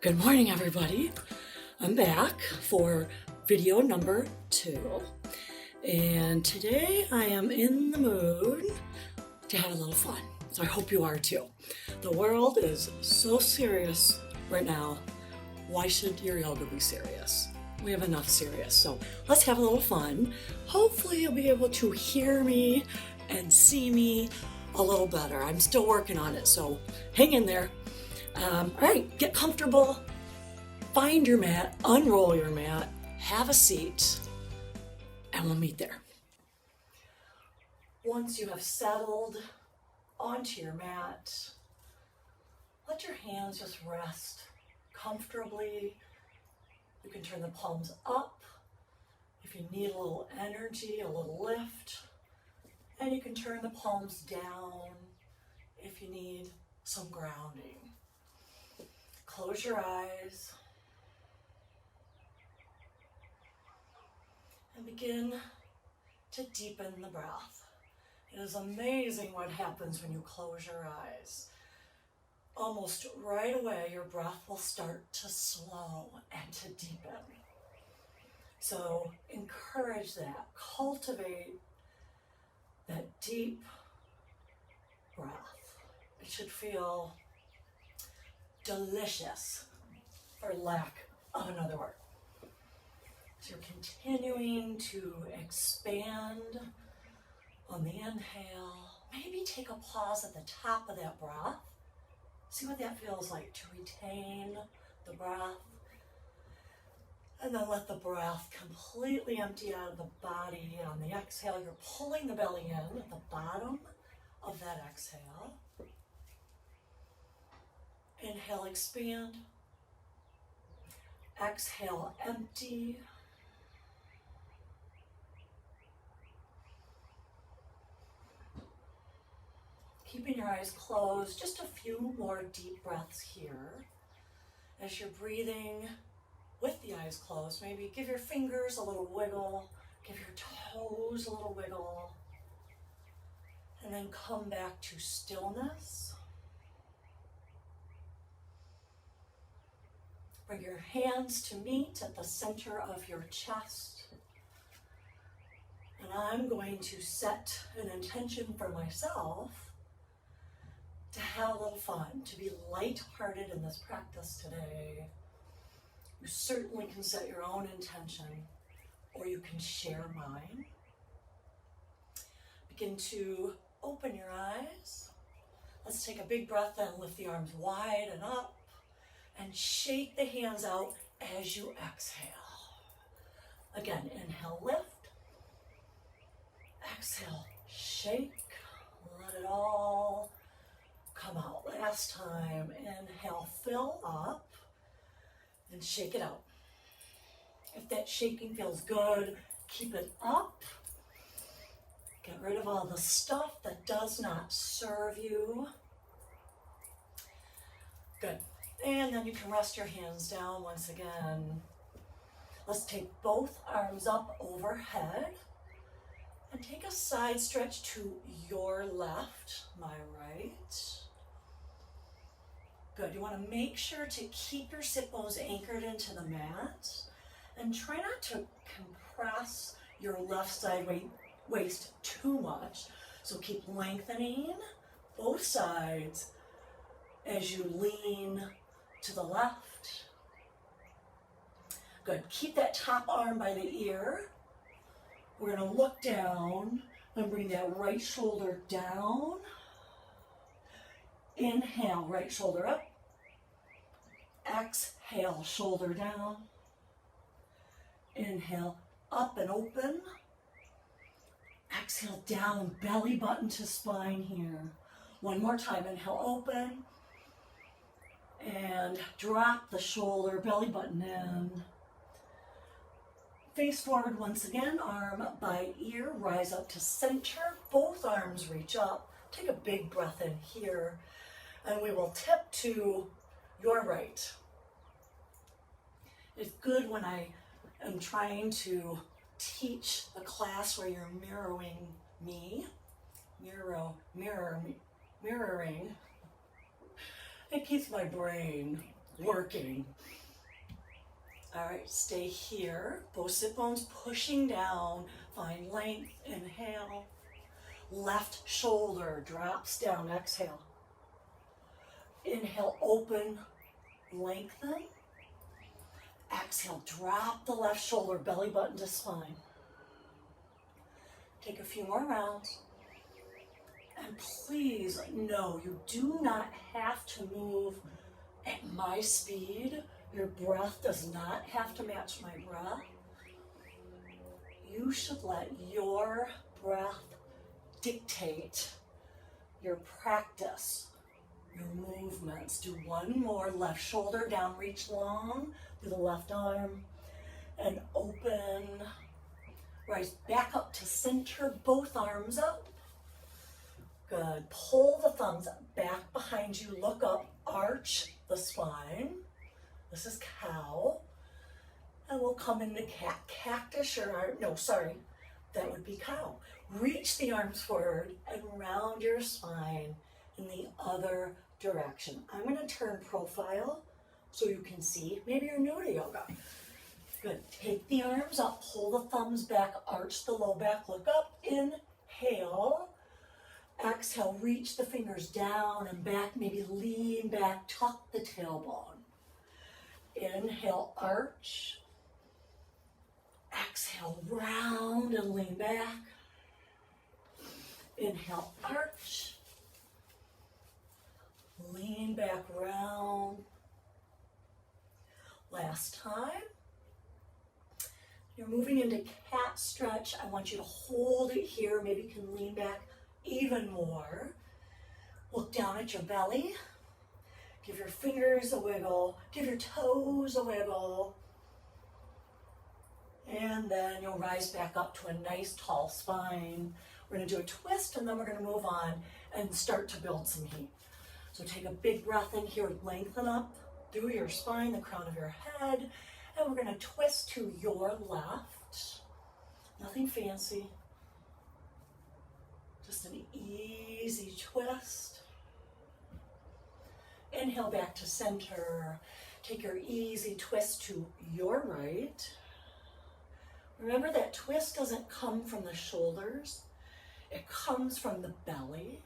Good morning, everybody. I'm back for video number 2. And today I am in the mood to have a little fun. So I hope you are too. The world is so serious right now. Why should your yoga be serious? We have enough serious. So let's have a little fun. Hopefully you'll be able to hear me and see me a little better. I'm still working on it, so hang in there. All right, get comfortable, find your mat, unroll your mat, have a seat, and we'll meet there. Once you have settled onto your mat, let your hands just rest comfortably. You can turn the palms up if you need a little energy, a little lift, and you can turn the palms down if you need some grounding. Close your eyes and begin to deepen the breath. It is amazing what happens when you close your eyes. Almost right away, your breath will start to slow and to deepen. So encourage that, cultivate that deep breath. It should feel delicious, for lack of another word. So you're continuing to expand on the inhale. Maybe take a pause at the top of that breath. See what that feels like to retain the breath. And then let the breath completely empty out of the body. On the exhale, you're pulling the belly in at the bottom of that exhale. Inhale, expand. Exhale, empty. Keeping your eyes closed, just a few more deep breaths here. As you're breathing with the eyes closed, maybe give your fingers a little wiggle, give your toes a little wiggle, and then come back to stillness. Bring your hands to meet at the center of your chest. And I'm going to set an intention for myself to have a little fun, to be lighthearted in this practice today. You certainly can set your own intention, or you can share mine. Begin to open your eyes. Let's take a big breath in, lift the arms wide and up, and shake the hands out as you exhale. Again, inhale, lift. Exhale, shake. Let it all come out. Last time, inhale, fill up, and shake it out. If that shaking feels good, keep it up. Get rid of all the stuff that does not serve you. Good. And then you can rest your hands down once again. Let's take both arms up overhead and take a side stretch to your left, my right. Good. You want to make sure to keep your sit bones anchored into the mat and try not to compress your left side waist too much. So keep lengthening both sides as you lean to the left. Good. Keep that top arm by the ear. We're going to look down and bring that right shoulder down. Inhale, right shoulder up. Exhale, shoulder down. Inhale, up and open. Exhale, down, belly button to spine here. One more time, inhale, open. And drop the shoulder, belly button in. Face forward once again, arm by ear, rise up to center. Both arms reach up. Take a big breath in here. And we will tip to your right. It's good when I am trying to teach a class where you're mirroring me. Mirroring. It keeps my brain working. All right, stay here. Both sit bones pushing down. Find length. Inhale. Left shoulder drops down. Exhale. Inhale, open, lengthen. Exhale, drop the left shoulder, belly button to spine. Take a few more rounds. And please know you do not have to move at my speed. Your breath does not have to match my breath. You should let your breath dictate your practice, your movements. Do one more. Left shoulder down, reach long through the left arm and open. Rise back up to center, both arms up. Good. Pull the thumbs back behind you. Look up, arch the spine. This is cow. And we'll come into cat. Cactus or, no, sorry, that would be cow. Reach the arms forward and round your spine in the other direction. I'm going to turn profile so you can see. Maybe you're new to yoga. Good. Take the arms up, pull the thumbs back, arch the low back, look up, inhale. Exhale, reach the fingers down and back, maybe lean back, tuck the tailbone. Inhale, arch. Exhale, round and lean back. Inhale, arch. Lean back, round. Last time. You're moving into cat stretch. I want you to hold it here. Maybe you can lean back even more. Look down at your belly. Give your fingers a wiggle. Give your toes a wiggle. And then you'll rise back up to a nice tall spine. We're going to do a twist and then we're going to move on and start to build some heat. So take a big breath in here, lengthen up through your spine, the crown of your head, and we're going to twist to your left. Nothing fancy. Just an easy twist. Inhale back to center. Take your easy twist to your right. Remember that twist doesn't come from the shoulders. It comes from the belly.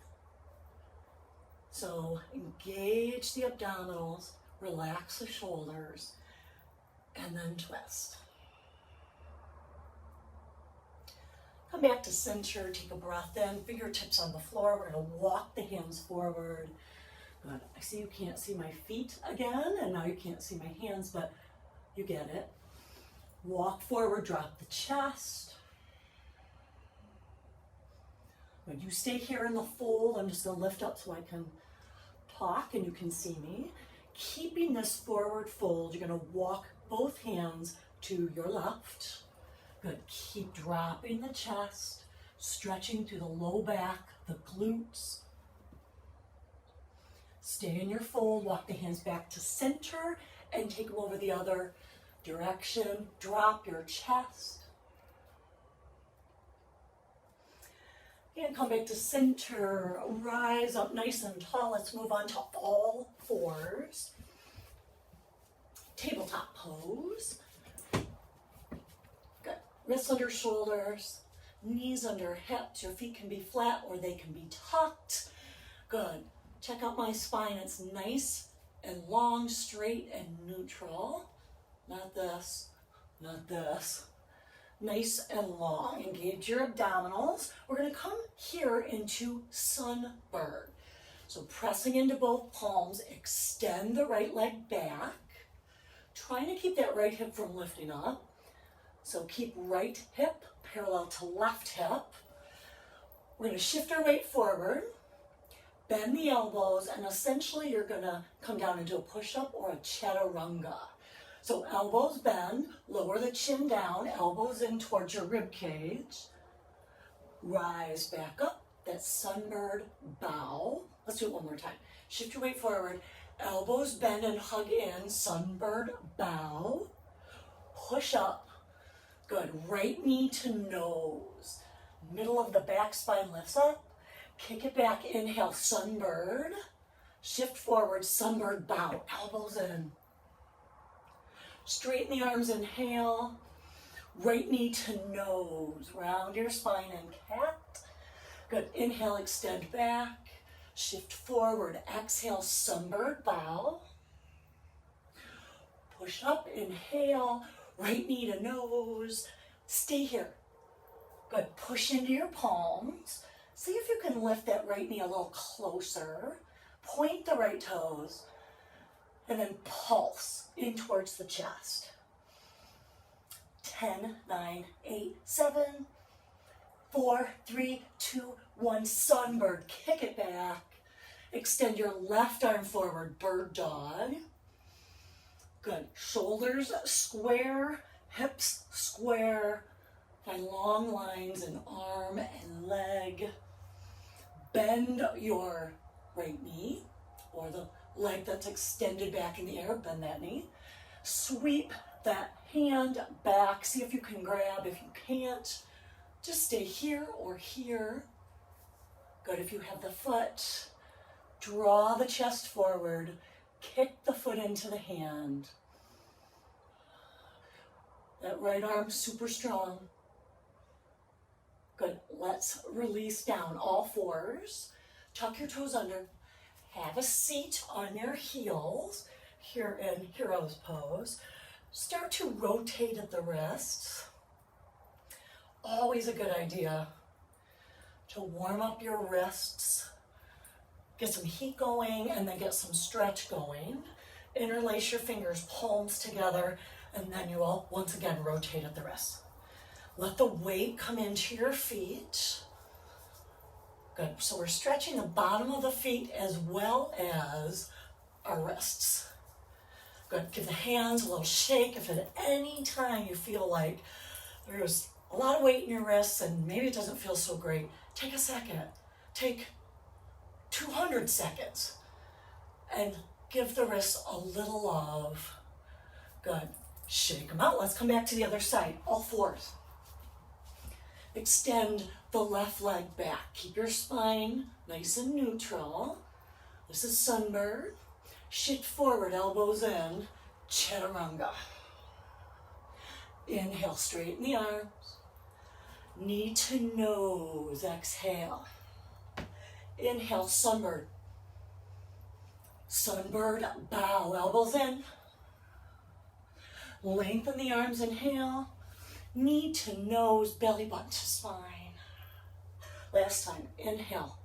So engage the abdominals, relax the shoulders, and then twist. Come back to center, take a breath in, fingertips on the floor. We're going to walk the hands forward. Good. I see you can't see my feet again, and now you can't see my hands, but you get it. Walk forward, drop the chest. Good. You stay here in the fold. I'm just going to lift up so I can talk and you can see me. Keeping this forward fold, you're going to walk both hands to your left. Good. Keep dropping the chest, stretching through the low back, the glutes. Stay in your fold, walk the hands back to center and take them over the other direction. Drop your chest. And come back to center, rise up nice and tall. Let's move on to all fours. Tabletop pose. Good. Wrists under shoulders, knees under hips. Your feet can be flat or they can be tucked. Good. Check out my spine. It's nice and long, straight and neutral. Not this, not this. Nice and long. Engage your abdominals. We're going to come here into sunbird. So pressing into both palms, extend the right leg back. Trying to keep that right hip from lifting up. So keep right hip parallel to left hip. We're going to shift our weight forward. Bend the elbows, and essentially you're going to come down into a push-up or a chaturanga. So elbows bend, lower the chin down, elbows in towards your rib cage. Rise back up, that sunbird bow. Let's do it one more time. Shift your weight forward, elbows bend and hug in, sunbird bow. Push up, good, right knee to nose. Middle of the back spine lifts up. Kick it back, inhale, sunbird. Shift forward, sunbird bow, elbows in. Straighten the arms, inhale. Right knee to nose. Round your spine and cat. Good. Inhale, extend back. Shift forward. Exhale, sunbird bow. Push up, inhale. Right knee to nose. Stay here. Good. Push into your palms. See if you can lift that right knee a little closer. Point the right toes. And then pulse in towards the chest. 10, 9, 8, 7, 4, 3, 2, 1. Sunbird. Kick it back. Extend your left arm forward. Bird dog. Good. Shoulders square. Hips square. Find long lines in arm and leg. Bend your right knee, or the leg that's extended back in the air, bend that knee. Sweep that hand back. See if you can grab. If you can't, just stay here or here. Good. If you have the foot, draw the chest forward. Kick the foot into the hand. That right arm super strong. Good. Let's release down. All fours. Tuck your toes under. Have a seat on your heels here in hero's pose. Start to rotate at the wrists. Always a good idea to warm up your wrists. Get some heat going and then get some stretch going. Interlace your fingers, palms together, and then you will once again rotate at the wrists. Let the weight come into your feet. Good. So we're stretching the bottom of the feet as well as our wrists. Good. Give the hands a little shake. If at any time you feel like there's a lot of weight in your wrists and maybe it doesn't feel so great, take a second. Take 200 seconds and give the wrists a little love. Good. Shake them out. Let's come back to the other side. All fours. Extend the left leg back. Keep your spine nice and neutral. This is sunbird. Shift forward, elbows in. Chaturanga. Inhale, straighten the arms. Knee to nose. Exhale. Inhale, sunbird. Sunbird, bow, elbows in. Lengthen the arms, inhale. Knee to nose, belly button to spine. Last time, inhale.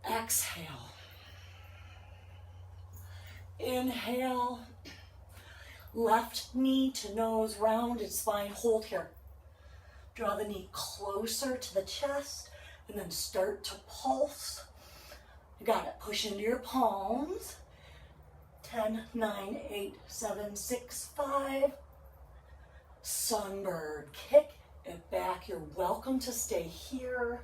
Exhale. Inhale. Left knee to nose, rounded spine, hold here. Draw the knee closer to the chest and then start to pulse. You got it. Push into your palms. 10, 9, 8, 7, 6, 5. Sunbird. Kick it back. You're welcome to stay here.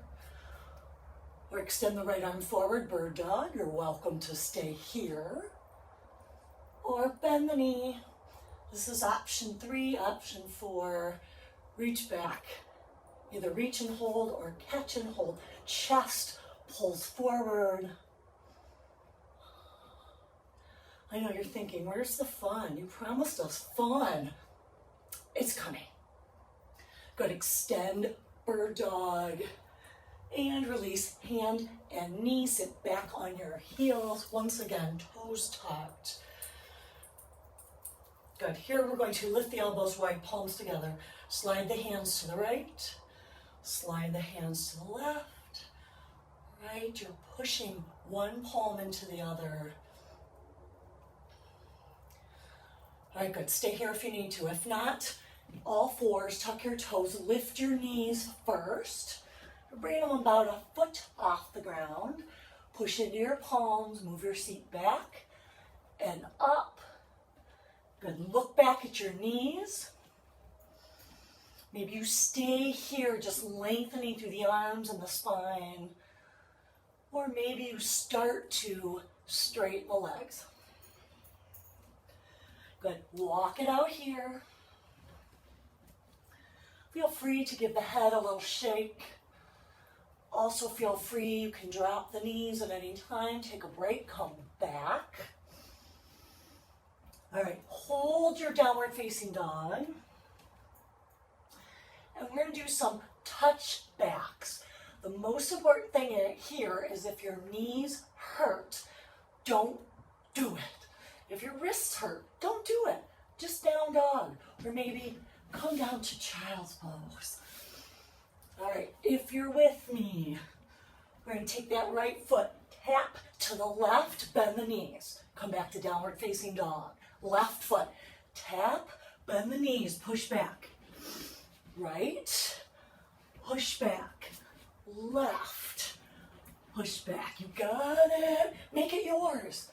Or extend the right arm forward, bird dog. You're welcome to stay here. Or bend the knee. This is option 3. Option 4, reach back. Either reach and hold or catch and hold. Chest pulls forward. I know you're thinking, where's the fun? You promised us fun. It's coming. Good. Extend bird dog and release hand and knee. Sit back on your heels. Once again, toes tucked. Good. Here we're going to lift the elbows wide, palms together. Slide the hands to the right. Slide the hands to the left. Right. You're pushing one palm into the other. All right, good. Stay here if you need to. If not, all fours, tuck your toes, lift your knees first. Bring them about a foot off the ground. Push into your palms, move your seat back and up. Good. Look back at your knees. Maybe you stay here, just lengthening through the arms and the spine. Or maybe you start to straighten the legs. Good. Walk it out here. Feel free to give the head a little shake. Also feel free, you can drop the knees at any time, take a break, come back. All right, hold your downward facing dog. And we're going to do some touch backs. The most important thing here is if your knees hurt, don't do it. If your wrists hurt, don't do it. Just down dog, or maybe come down to child's pose. All right, if you're with me, we're going to take that right foot, tap to the left, bend the knees. Come back to downward facing dog. Left foot, tap, bend the knees, push back. Right, push back. Left, push back. You got it. Make it yours.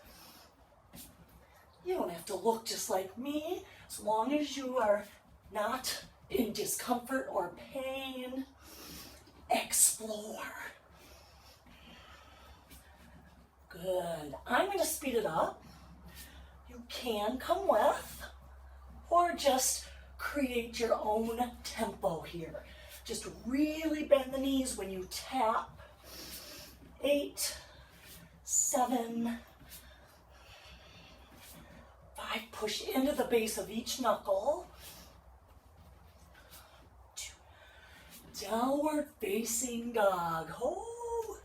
You don't have to look just like me, as long as you are not in discomfort or pain. Explore. Good. I'm going to speed it up. You can come with, or just create your own tempo here. Just really bend the knees when you tap. 8, 7, 5. Push into the base of each knuckle. 2. Downward facing dog. Oh,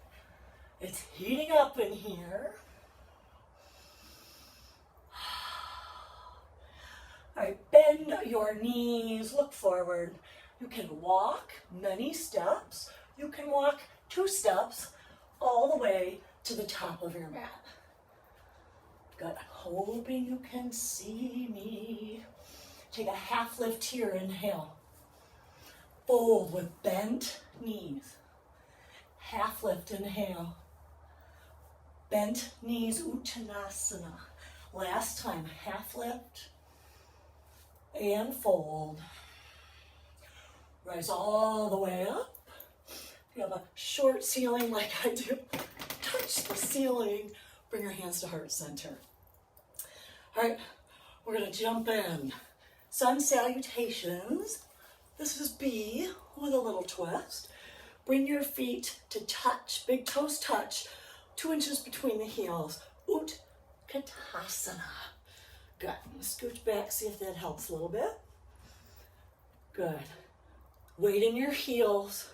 it's heating up in here. All right, bend your knees, look forward. You can walk many steps. You can walk 2 steps all the way to the top of your mat. Good. I'm hoping you can see me. Take a half lift here. Inhale. Fold with bent knees. Half lift. Inhale. Bent knees. Uttanasana. Last time. Half lift. And fold. Rise all the way up. If you have a short ceiling like I do, touch the ceiling. Bring your hands to heart center. All right, we're going to jump in. Sun salutations. This is B with a little twist. Bring your feet to touch, big toes touch, 2 inches between the heels. Utkatasana. Good. Scooch back, see if that helps a little bit. Good. Weight in your heels.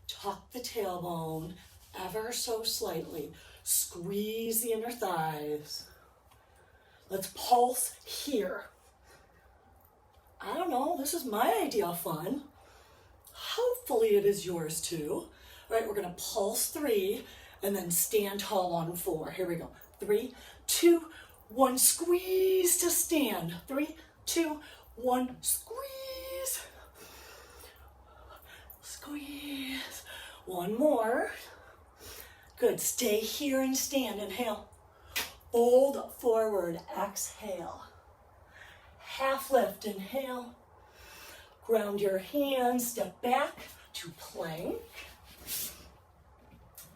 Tuck the tailbone ever so slightly. Squeeze the inner thighs. Let's pulse here. I don't know, this is my idea of fun. Hopefully it is yours too. All right, we're gonna pulse 3 and then stand tall on 4. Here we go. 3, 2, 1, squeeze to stand. 3, 2, 1, squeeze. Squeeze. 1 more. Good, stay here and stand. Inhale. Fold forward, exhale. Half lift, inhale. Ground your hands, step back to plank.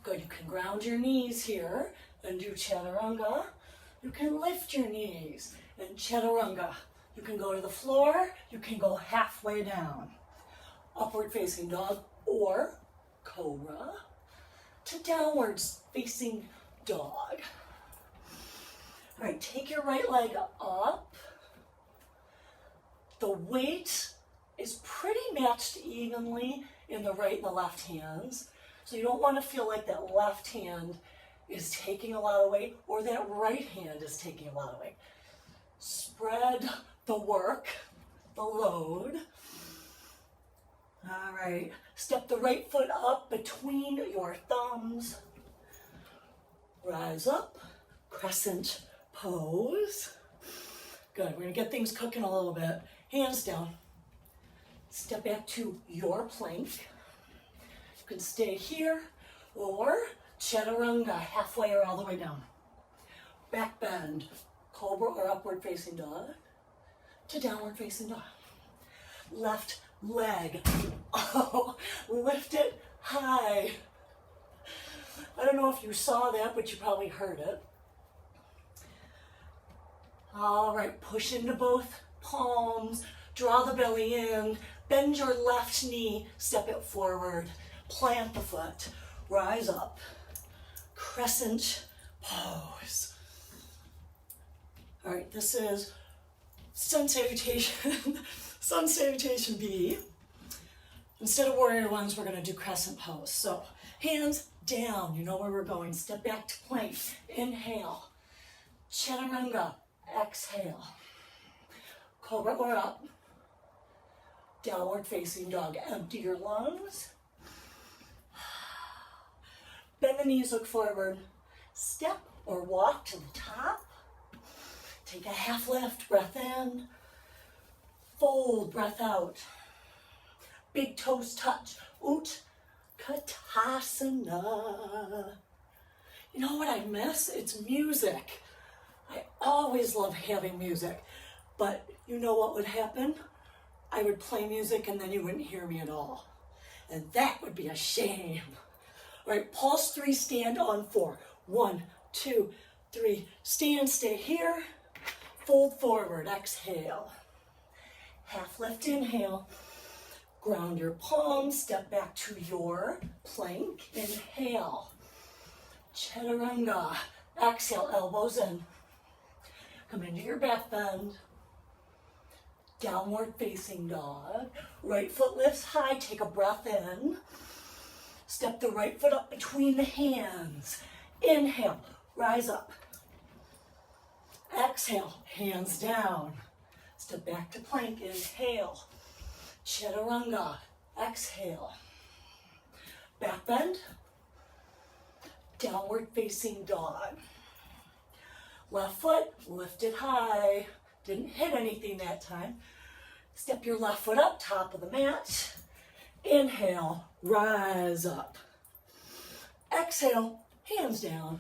Good, you can ground your knees here and do chaturanga. You can lift your knees and chaturanga. You can go to the floor, you can go halfway down. Upward facing dog or cobra to downwards facing dog. All right, take your right leg up. The weight is pretty matched evenly in the right and the left hands. So you don't want to feel like that left hand is taking a lot of weight or that right hand is taking a lot of weight. Spread the work, the load. All right, step the right foot up between your thumbs. Rise up, crescent pose. Good, we're gonna get things cooking a little bit. Hands down. Step back to your plank. You can stay here or chaturanga, halfway or all the way down. Back bend, cobra or upward facing dog to downward facing dog. Left leg, oh, lift it high. I don't know if you saw that, but you probably heard it. All right, push into both palms, draw the belly in, bend your left knee, step it forward, plant the foot, rise up, crescent pose. All right, this is sun salutation, sun salutation B. Instead of warrior ones, we're going to do crescent pose. So hands down, you know where we're going. Step back to plank. Inhale. Chaturanga. Exhale. Cobra or up. Downward facing dog. Empty your lungs. Bend the knees, look forward. Step or walk to the top. Take a half lift, breath in. Fold, breath out. Big toes touch. Utkatasana. You know what I miss? It's music. I always love having music. But you know what would happen? I would play music and then you wouldn't hear me at all. And that would be a shame. All right, pulse 3, stand on 4. 1, 2, 3. Stand, stay here. Fold forward, exhale. Half lift, inhale. Ground your palms, step back to your plank. Inhale. Chaturanga. Exhale, elbows in. Come into your back bend. Downward facing dog. Right foot lifts high, take a breath in. Step the right foot up between the hands. Inhale, rise up. Exhale, hands down. Step back to plank, inhale. Chaturanga, exhale. Back bend. Downward facing dog. Left foot lifted high. Didn't hit anything that time. Step your left foot up, top of the mat. Inhale, rise up. Exhale, hands down.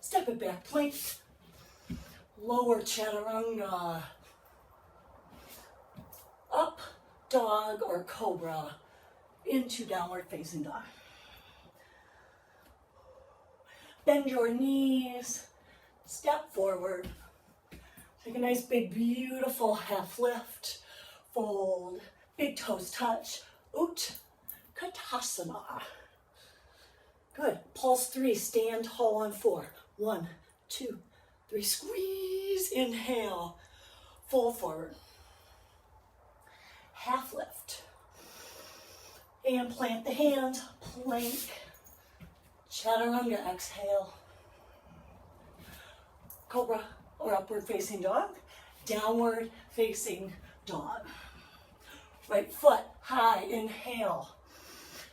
Step it back, plank. Lower chaturanga. Up, dog or cobra into downward facing dog. Bend your knees. Step forward. Take a nice big beautiful half lift. Fold. Big toes touch. Utkatasana. Good. Pulse 3. Stand tall on 4. 1, 2, 3. Squeeze. Inhale. Fold forward. Half lift. And plant the hands. Plank. Chaturanga. Exhale. Cobra or upward facing dog. Downward facing dog. Right foot high, inhale.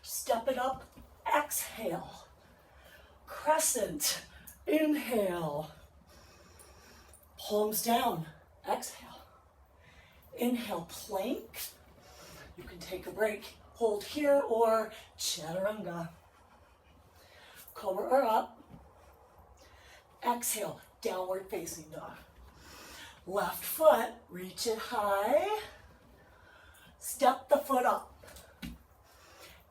Step it up, exhale. Crescent, inhale. Palms down, exhale. Inhale, plank. You can take a break. Hold here or chaturanga. Cobra or up. Exhale, downward facing dog. Left foot, reach it high. Step the foot up.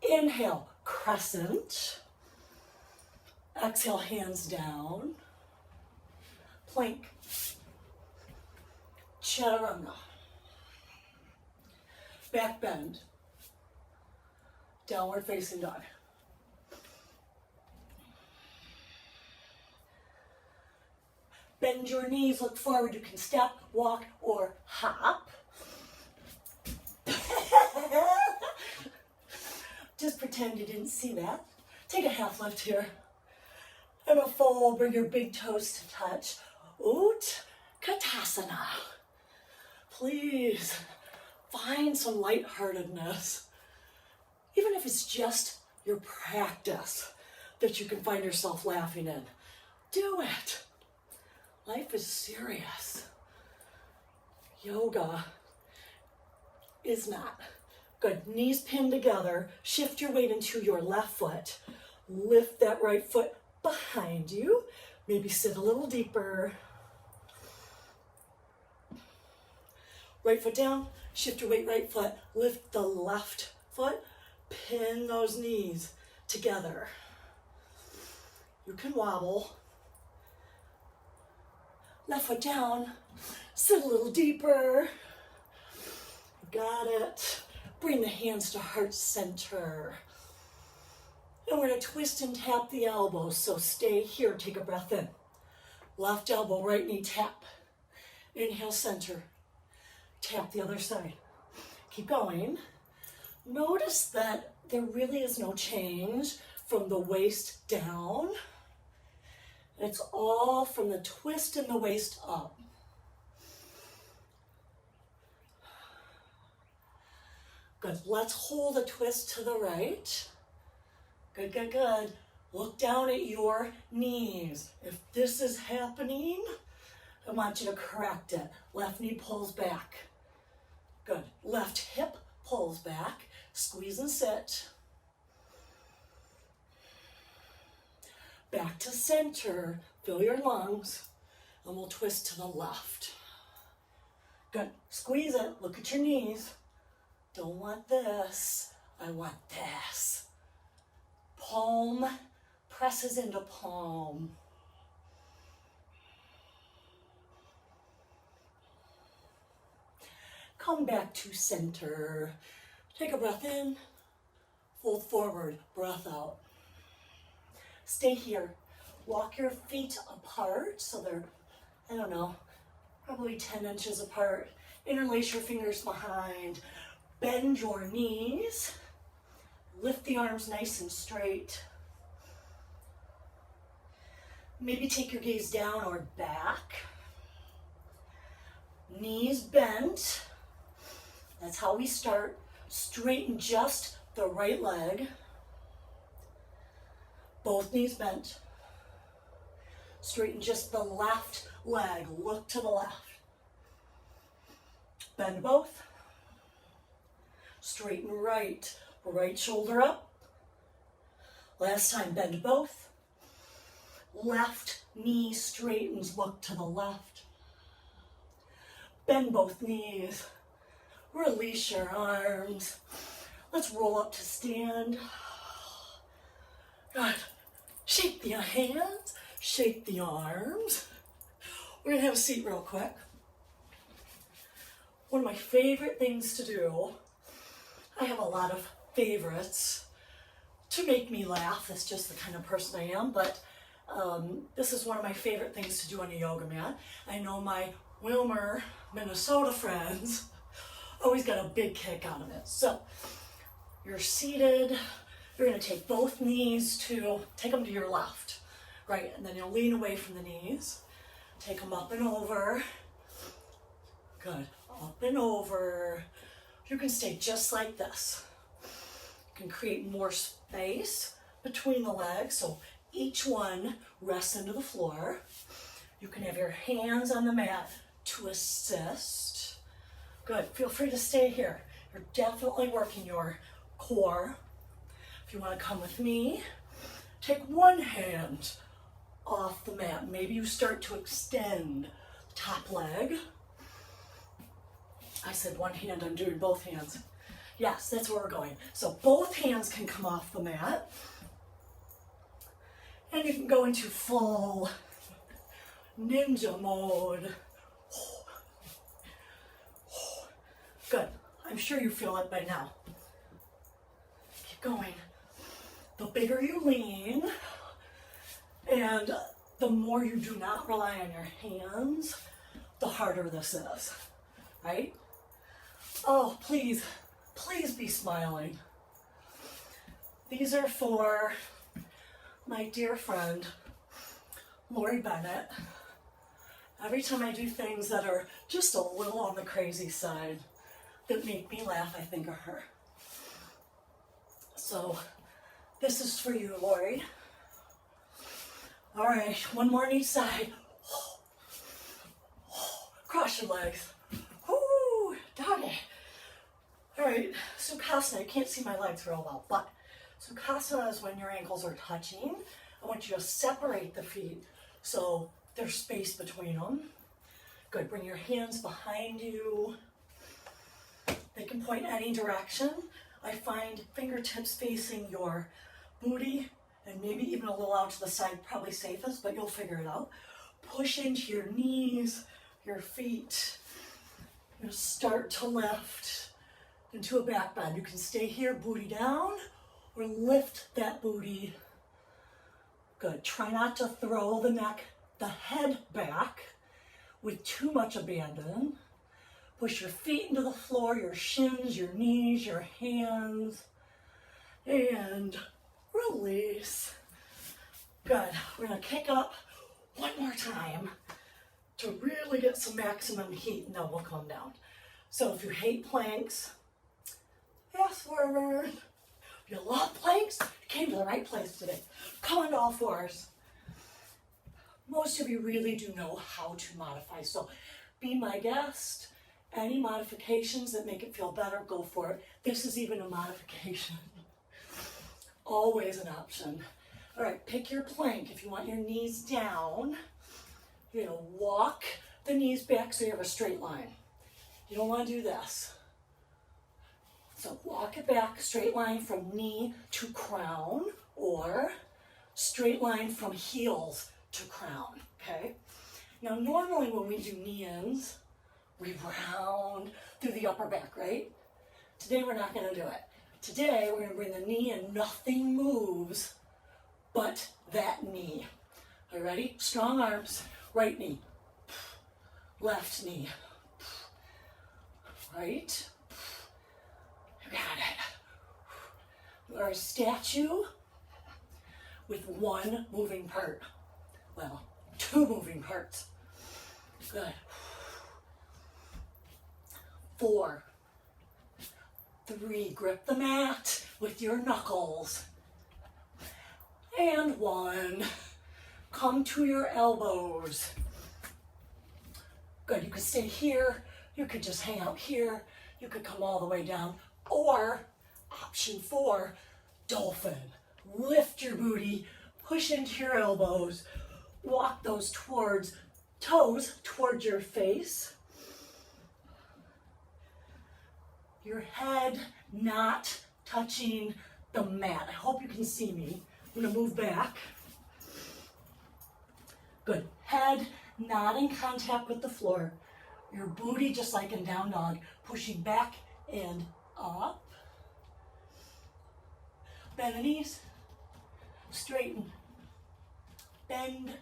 Inhale, crescent. Exhale, hands down. Plank. Chaturanga. Back bend. Downward facing dog. Bend your knees, look forward. You can step, walk, or hop. Just pretend you didn't see that. Take a half lift here. And a fold, bring your big toes to touch. Utkatasana. Please find some lightheartedness. Even if it's just your practice that you can find yourself laughing in. Do it. Life is serious. Yoga is not. Good. Knees pinned together. Shift your weight into your left foot. Lift that right foot behind you. Maybe sit a little deeper. Right foot down. Shift your weight, right foot. Lift the left foot. Pin those knees together. You can wobble. Left foot down. Sit a little deeper. Got it. Bring the hands to heart center. And we're going to twist and tap the elbows. So stay here. Take a breath in. Left elbow, right knee tap. Inhale, center. Tap the other side. Keep going. Notice that there really is no change from the waist down. It's all from the twist in the waist up. Good. Let's hold a twist to the right. Good, good, good. Look down at your knees. If this is happening, I want you to correct it. Left knee pulls back. Good. Left hip pulls back. Squeeze and sit. Back to center. Fill your lungs. And we'll twist to the left. Good. Squeeze it. Look at your knees. Don't want this. I want this. Palm presses into palm. Come back to center. Take a breath in. Fold forward. Breath out. Stay here. Walk your feet apart so they're, I don't know, probably 10 inches apart. Interlace your fingers behind. Bend your knees. Lift the arms nice and straight. Maybe take your gaze down or back. Knees bent. That's how we start. Straighten just the right leg. Both knees bent. Straighten just the left leg. Look to the left. Bend both. Straighten right. Right shoulder up. Last time, bend both. Left knee straightens, look to the left. Bend both knees. Release your arms. Let's roll up to stand. Good. Shake the hands, shake the arms. We're gonna have a seat real quick. One of my favorite things to do, I have a lot of favorites to make me laugh. That's just the kind of person I am, but this is one of my favorite things to do on a yoga mat. I know my Wilmer, Minnesota friends always got a big kick out of it. So you're seated, you're gonna take both knees take them to your left, right? And then you'll lean away from the knees, take them up and over. Good, up and over. You can stay just like this. You can create more space between the legs, so each one rests into the floor. You can have your hands on the mat to assist. Good, feel free to stay here. You're definitely working your core. If you want to come with me, take one hand off the mat. Maybe you start to extend the top leg. I said one hand, I'm doing both hands. Yes, that's where we're going. So both hands can come off the mat. And you can go into full ninja mode. Good. I'm sure you feel it by now. Keep going. The bigger you lean, and the more you do not rely on your hands, the harder this is, right? Oh, please, please be smiling. These are for my dear friend, Lori Bennett. Every time I do things that are just a little on the crazy side that make me laugh, I think of her. So this is for you, Lori. All right, one more on each side. Cross your legs. Woo, doggy. All right, Sukhasana. I can't see my legs real well, but Sukhasana is when your ankles are touching. I want you to separate the feet so there's space between them. Good, bring your hands behind you. They can point any direction. I find fingertips facing your booty and maybe even a little out to the side, probably safest, but you'll figure it out. Push into your knees, your feet. You're gonna start to lift into a back bend. You can stay here, booty down, or lift that booty. Good, try not to throw the head back with too much abandon, Push your feet into the floor, your shins, your knees, your hands, and release. Good. We're going to kick up one more time to really get some maximum heat, and then we'll come down. So if you hate planks, fast forward. If you love planks, you came to the right place today. Come on to all fours. Most of you really do know how to modify, so be my guest. Any modifications that make it feel better, go for it. This is even a modification. Always an option. All right, pick your plank. If you want your knees down, you're gonna walk the knees back so you have a straight line. You don't want to do this. So walk it back, straight line from knee to crown, or straight line from heels to crown, okay? Now normally when we do knee-ins, we round through the upper back, right? Today we're not gonna do it. Today we're gonna bring the knee in, nothing moves but that knee. Are you ready? Strong arms, right knee, left knee, right, you got it. We're a statue with one moving part. Well, two moving parts. Good. 4, 3, grip the mat with your knuckles. And 1, come to your elbows. Good, you could stay here, you could just hang out here, you could come all the way down, or option 4, dolphin. Lift your booty, push into your elbows, walk those toes towards your face. Your head not touching the mat. I hope you can see me. I'm gonna move back. Good. Head not in contact with the floor. Your booty, just like in down dog, pushing back and up. Bend the knees. Straighten. Bend.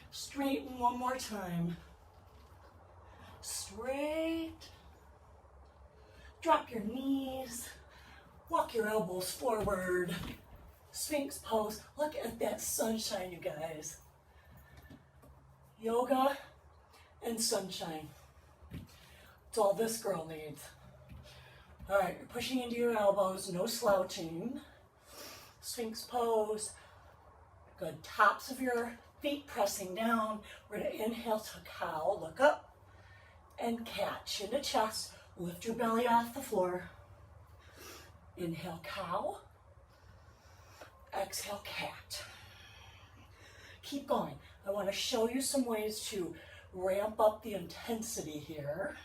Straighten one more time. Straight. Drop your knees. Walk your elbows forward. Sphinx pose. Look at that sunshine, you guys. Yoga and sunshine. It's all this girl needs. All right, you're pushing into your elbows, no slouching. Sphinx pose. Good. Tops of your feet pressing down. We're going to inhale to cow. Look up and cat. Chin to chest. Lift your belly off the floor. Inhale, cow. Exhale, cat. Keep going. I want to show you some ways to ramp up the intensity here.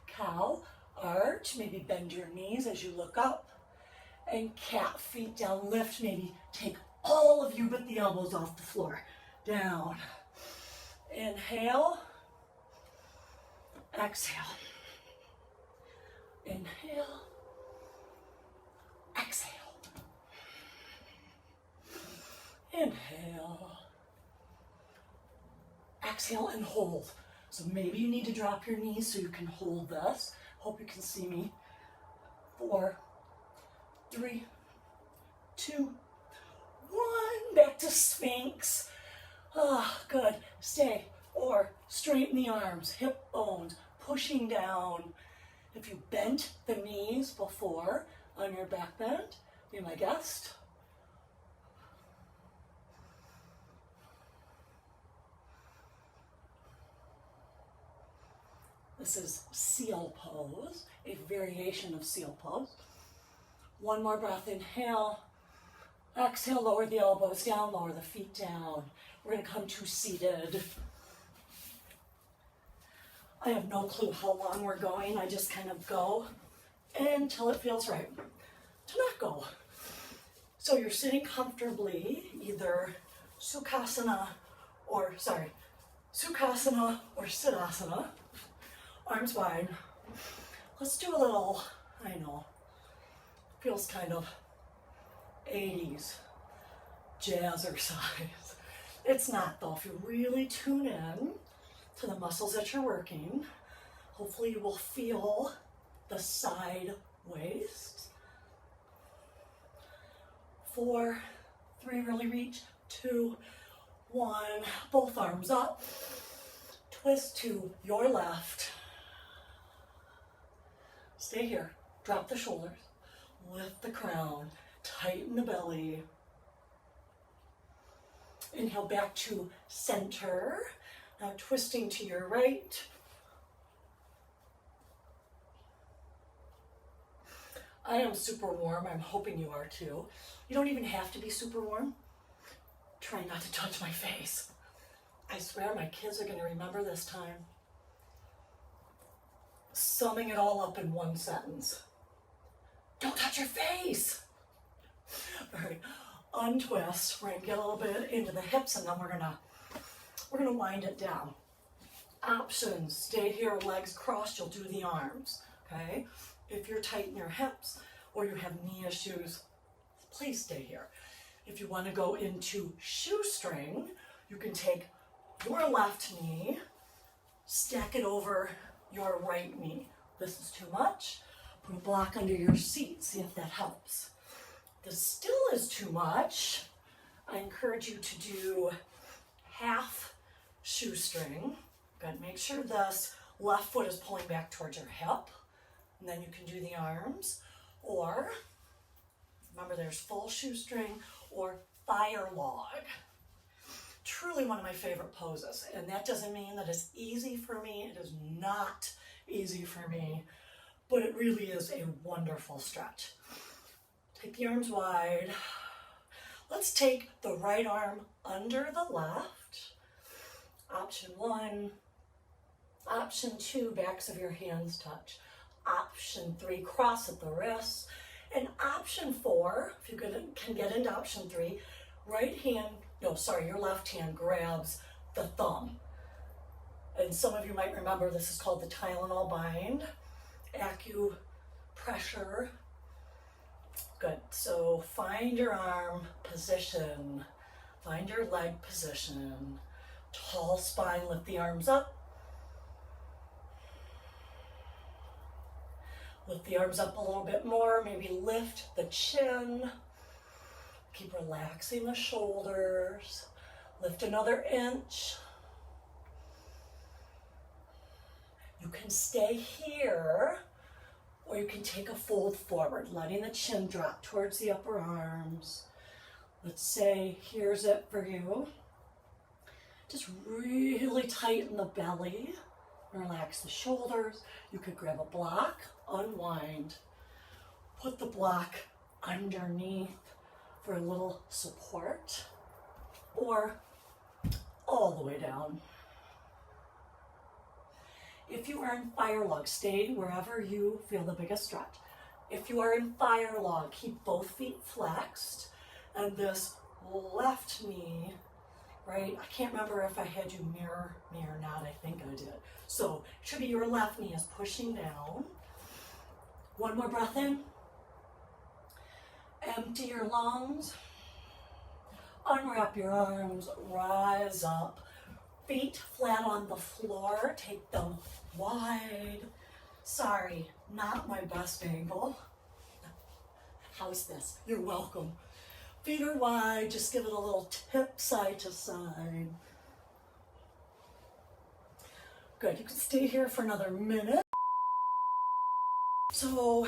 Cow, arch, maybe bend your knees as you look up. And cat, feet down, lift, maybe take all of you but the elbows off the floor. Down. Inhale. Exhale. Inhale. Exhale. Inhale. Exhale and hold. So maybe you need to drop your knees so you can hold this. Hope you can see me. 4, 3, 2, 1. Back to Sphinx. Ah, good. Stay. Or straighten the arms, hip bones, pushing down. If you bent the knees before on your back bend, be my guest. This is seal pose, a variation of seal pose. One more breath, inhale. Exhale, lower the elbows down, lower the feet down. We're gonna come to seated. I have no clue how long we're going. I just kind of go until it feels right to not go. So you're sitting comfortably, either Sukhasana or Siddhasana, arms wide. Let's do a little, I know, feels kind of 80s jazzercise. It's not though. If you really tune in to the muscles that you're working, Hopefully you will feel the side waist. 4, 3, really reach. 2, 1, both arms up. Twist to your left. Stay here. Drop the shoulders. Lift the crown. Tighten the belly. Inhale back to center. Now twisting to your right. I am super warm. I'm hoping you are too. You don't even have to be super warm. Try not to touch my face. I swear my kids are going to remember this time. Summing it all up in one sentence. Don't touch your face. All right, untwist. We're gonna get a little bit into the hips, and then we're gonna wind it down. Options: stay here, legs crossed. You'll do the arms. Okay. If you're tight in your hips or you have knee issues, please stay here. If you want to go into shoestring, you can take your left knee, stack it over your right knee. This is too much. Put a block under your seat, see if that helps. This still is too much. I encourage you to do half shoestring. Good, make sure this left foot is pulling back towards your hip. And then you can do the arms. Or, remember there's full shoestring or fire log. Truly one of my favorite poses. And that doesn't mean that it's easy for me. It is not easy for me. But it really is a wonderful stretch. Take the arms wide. Let's take the right arm under the left. Option 1. Option 2, backs of your hands touch. Option 3, cross at the wrists. And option 4, if you can get into option 3, your left hand grabs the thumb. And some of you might remember this is called the Tylenol bind. Acupressure. Good. So find your arm position. Find your leg position. Tall spine, lift the arms up. Lift the arms up a little bit more. Maybe lift the chin. Keep relaxing the shoulders. Lift another inch. You can stay here, or you can take a fold forward, letting the chin drop towards the upper arms. Let's say, here's it for you. Just really tighten the belly. Relax the shoulders. You could grab a block, unwind, put the block underneath for a little support, or all the way down. If you are in fire log, stay wherever you feel the biggest stretch. If you are in fire log, keep both feet flexed, and this left knee, right? I can't remember if I had you mirror me or not. I think I did. So it should be your left knee is pushing down. One more breath in. Empty your lungs. Unwrap your arms, rise up. Feet flat on the floor, take them wide. Sorry, not my best angle. How's this? You're welcome. Feet are wide, just give it a little tip side to side. Good, you can stay here for another minute. So,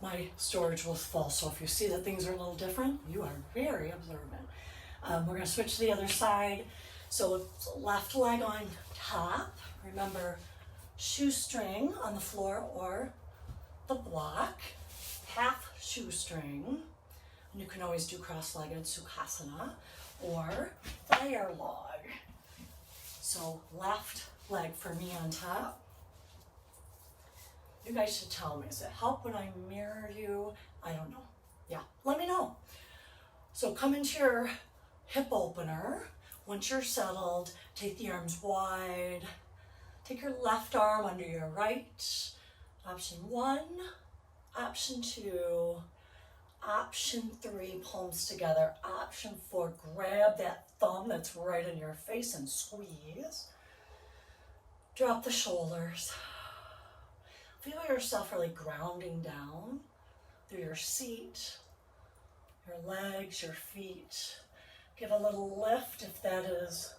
my storage was full, so if you see that things are a little different, you are very observant. We're gonna switch to the other side. So left leg on top. Remember, shoestring on the floor or the block. Half shoestring. And you can always do cross-legged Sukhasana or fire log. So left leg for me on top. You guys should tell me, does it help when I mirror you? I don't know. Yeah, let me know. So come into your hip opener. Once you're settled, take the arms wide. Take your left arm under your right. Option 1, option 2, option 3, palms together. Option 4, grab that thumb that's right in your face and squeeze. Drop the shoulders. Feel yourself really grounding down through your seat, your legs, your feet. Give a little lift if that is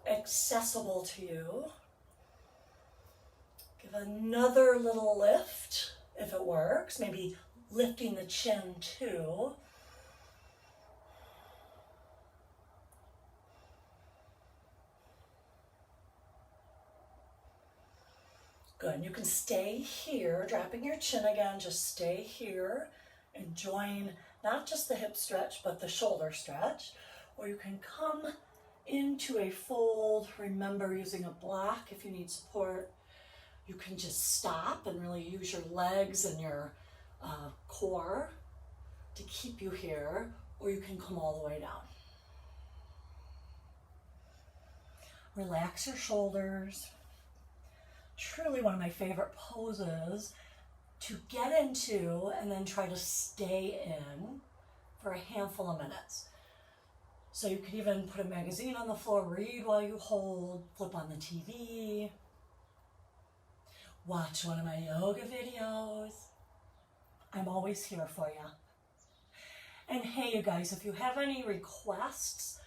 accessible to you. Give another little lift if it works, maybe lifting the chin too. Good, you can stay here, dropping your chin again, just stay here, enjoying not just the hip stretch, but the shoulder stretch. Or you can come into a fold, remember using a block if you need support. You can just stop and really use your legs and your core to keep you here, or you can come all the way down. Relax your shoulders. Truly one of my favorite poses to get into and then try to stay in for a handful of minutes. So you could even put a magazine on the floor, read while you hold, flip on the TV, watch one of my yoga videos. I'm always here for you. And hey, you guys, if you have any requests